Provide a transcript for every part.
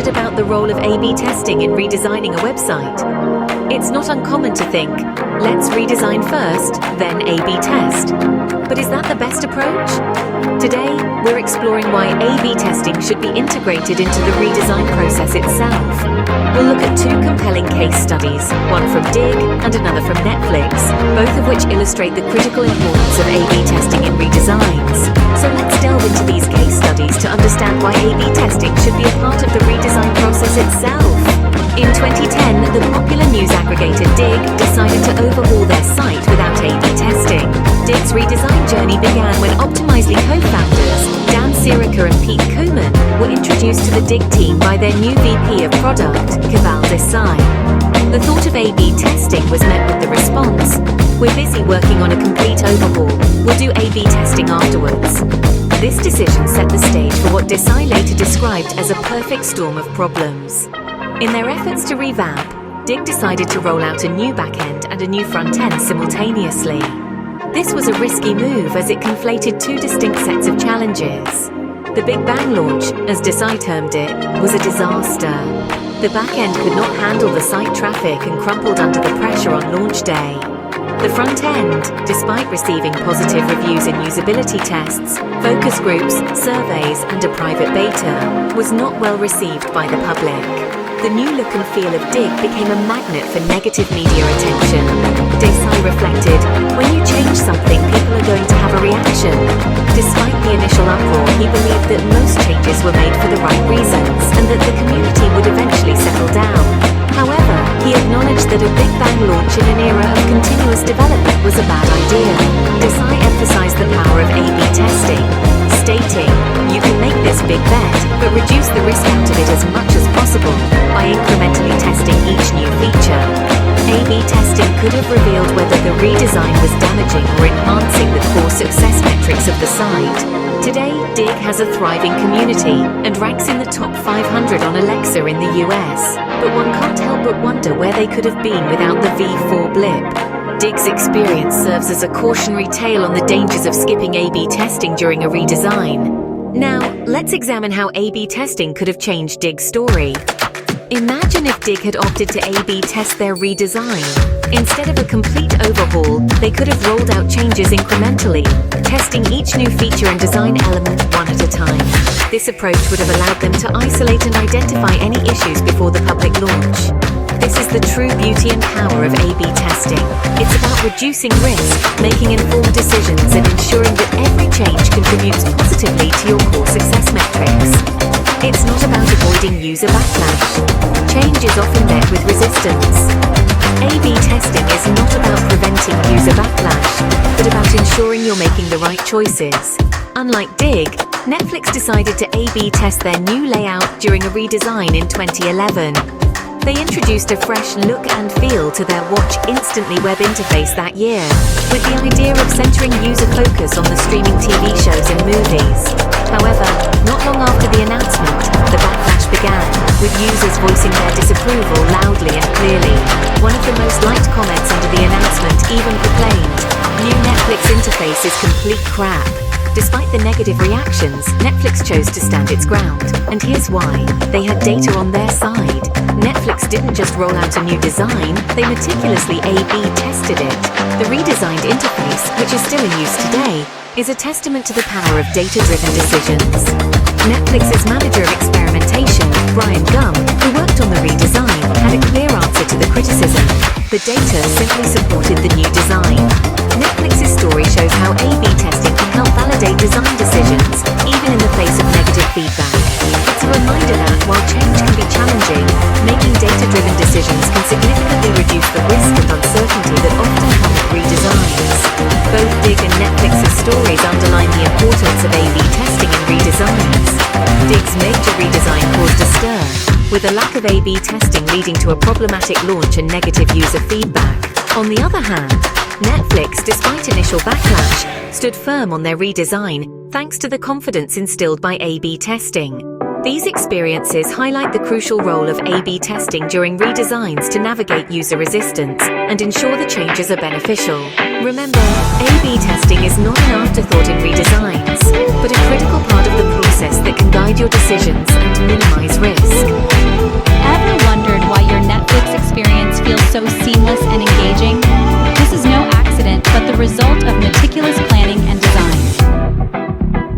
wondered about the role of A/B testing in redesigning a website? It's not uncommon to think, let's redesign first, then A/B test. But is that the best approach? Today, we're exploring why A/B testing should be integrated into the redesign process itself. We'll look at two compelling case studies, one from Digg and another from Netflix, both of which illustrate the critical importance of A/B testing in redesigns. So let's delve into these case studies to understand why A/B testing should be a part of the redesign process itself. In 2010, the popular news aggregator Digg decided to overhaul their site without A/B testing. Digg's redesign journey began when Optimizely co-founders Dan Sirica and Pete Koman were introduced to the Digg team by their new VP of Product, Keval Desai. The thought of A/B testing was met with the response, "We're busy working on a complete overhaul. We'll do A/B testing afterwards." This decision set the stage for what Desai later described as a perfect storm of problems. In their efforts to revamp, Digg decided to roll out a new backend and a new front-end simultaneously. This was a risky move as it conflated two distinct sets of challenges. The Big Bang launch, as Desai termed it, was a disaster. The backend could not handle the site traffic and crumpled under the pressure on launch day. The front end, despite receiving positive reviews in usability tests, focus groups, surveys, and a private beta, was not well received by the public. The new look and feel of Digg became a magnet for negative media attention. Desai reflected, "When you change something, people are going to have a reaction." Despite the initial uproar, he believed that most changes were made for the right reasons and that the community would eventually settle down. However, he acknowledged that a Big Bang launch in an era of continuous development was a bad idea. Desai emphasized the power of A/B testing, stating, "You can make this big bet, but reduce the risk out of it as much as possible by incrementally testing each new feature." A/B testing could have revealed whether the redesign was damaging or enhancing the core success metrics of the site. Today, Digg has a thriving community and ranks in the top 500 on Alexa in the US, but one can't help but wonder where they could have been without the V4 blip. Digg's experience serves as a cautionary tale on the dangers of skipping A/B testing during a redesign. Now, let's examine how A/B testing could have changed Digg's story. Imagine if Digg had opted to A/B test their redesign. Instead of a complete overhaul, they could have rolled out changes incrementally, testing each new feature and design element one at a time. This approach would have allowed them to isolate and identify any issues before the public launch. This is the true beauty and power of A/B testing. It's about reducing risk, making informed decisions, and ensuring that every change contributes positively to your core success metrics. It's not about avoiding user backlash. Change is often met with resistance. A/B testing is not about preventing user backlash, but about ensuring you're making the right choices. Unlike Digg, Netflix decided to A/B test their new layout during a redesign in 2011. They introduced a fresh look and feel to their Watch Instantly web interface that year, with the idea of centering user focus on the streaming TV shows and movies. However, not long after the announcement, the backlash began, with users voicing their disapproval loudly and clearly. One of the most liked comments under the announcement even proclaimed, "New Netflix interface is complete crap." Despite the negative reactions, Netflix chose to stand its ground. And here's why. They had data on their side. Netflix didn't just roll out a new design, they meticulously A/B tested it. The redesigned interface, which is still in use today, is a testament to the power of data-driven decisions. Netflix's manager of experimentation, Brian Gum, who worked on the redesign, had a clear answer to the criticism. The data simply supported the new design. Netflix's story shows how A/B testing can help validate design decisions, even in the face of negative feedback. It's a reminder that, while change can be challenging, making data-driven decisions can significantly reduce the risk and uncertainty that often come with redesigns. Both Digg and Netflix's stories underline the importance of A/B testing in redesigns. Digg's major redesign caused a stir, with a lack of A/B testing leading to a problematic launch and negative user feedback. On the other hand, Netflix, despite initial backlash, stood firm on their redesign thanks to the confidence instilled by A/B testing. These experiences highlight the crucial role of A/B testing during redesigns to navigate user resistance and ensure the changes are beneficial. Remember, A/B testing is not an afterthought in redesigns, but a critical part of the process that can guide your decisions and minimize risk.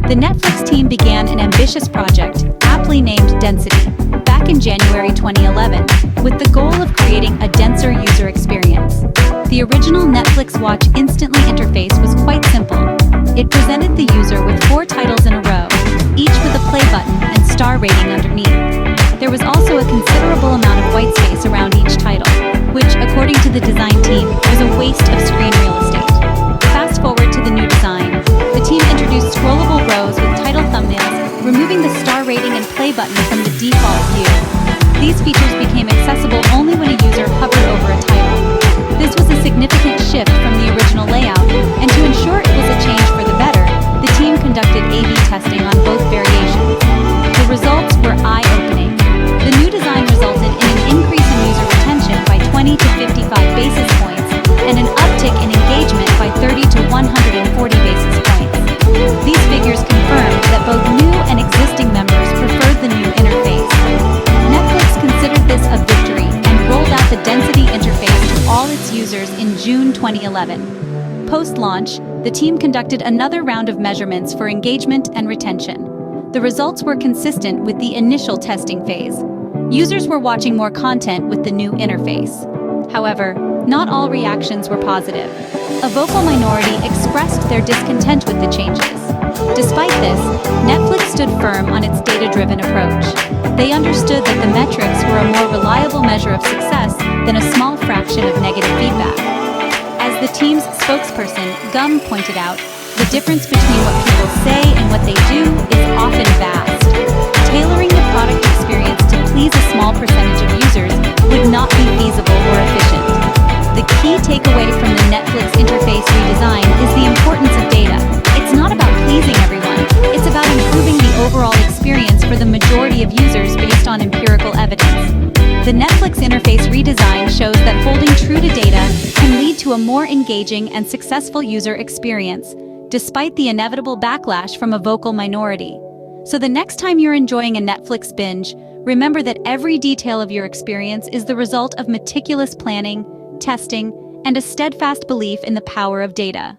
The Netflix team began an ambitious project, aptly named Density, back in January 2011, with the goal of creating a denser user experience. The original Netflix Watch Instantly interface was quite simple. It presented the user with 4 titles in a row, each with a play button and star rating underneath. There was also a considerable amount of white space around each title, which, according to the design team, was a waste of screen real estate. Fast forward to the new design. The team introduced scrollable rows with title thumbnails, removing the star rating and play button from the default view. These features became accessible only when a user hovered over a title. This was a significant shift from the original layout, and to ensure it was a change for the better, the team conducted A/B testing on both variations. The results were eye-opening. The new design resulted in an increase in user retention by 20 to 55 basis points and an uptick in engagement by 30 to 140 basis points. These figures confirmed that both new and existing members preferred the new interface. Netflix considered this a victory and rolled out the Density interface to all its users in June 2011. Post-launch, the team conducted another round of measurements for engagement and retention. The results were consistent with the initial testing phase. Users were watching more content with the new interface. However, not all reactions were positive. A vocal minority expressed their discontent with the changes. Despite this, Netflix stood firm on its data-driven approach. They understood that the metrics were a more reliable measure of success than a small fraction of negative feedback. As the team's spokesperson, Gum, pointed out, the difference between what people say and what they do is often vast. Tailoring the product experience to please a small percentage of users would not be feasible or efficient. The key takeaway from the Netflix interface redesign is the importance of data. It's not about pleasing everyone, it's about improving the overall experience for the majority of users based on empirical evidence. The Netflix interface redesign shows that holding true to data can lead to a more engaging and successful user experience, despite the inevitable backlash from a vocal minority. So the next time you're enjoying a Netflix binge, remember that every detail of your experience is the result of meticulous planning, testing, and a steadfast belief in the power of data.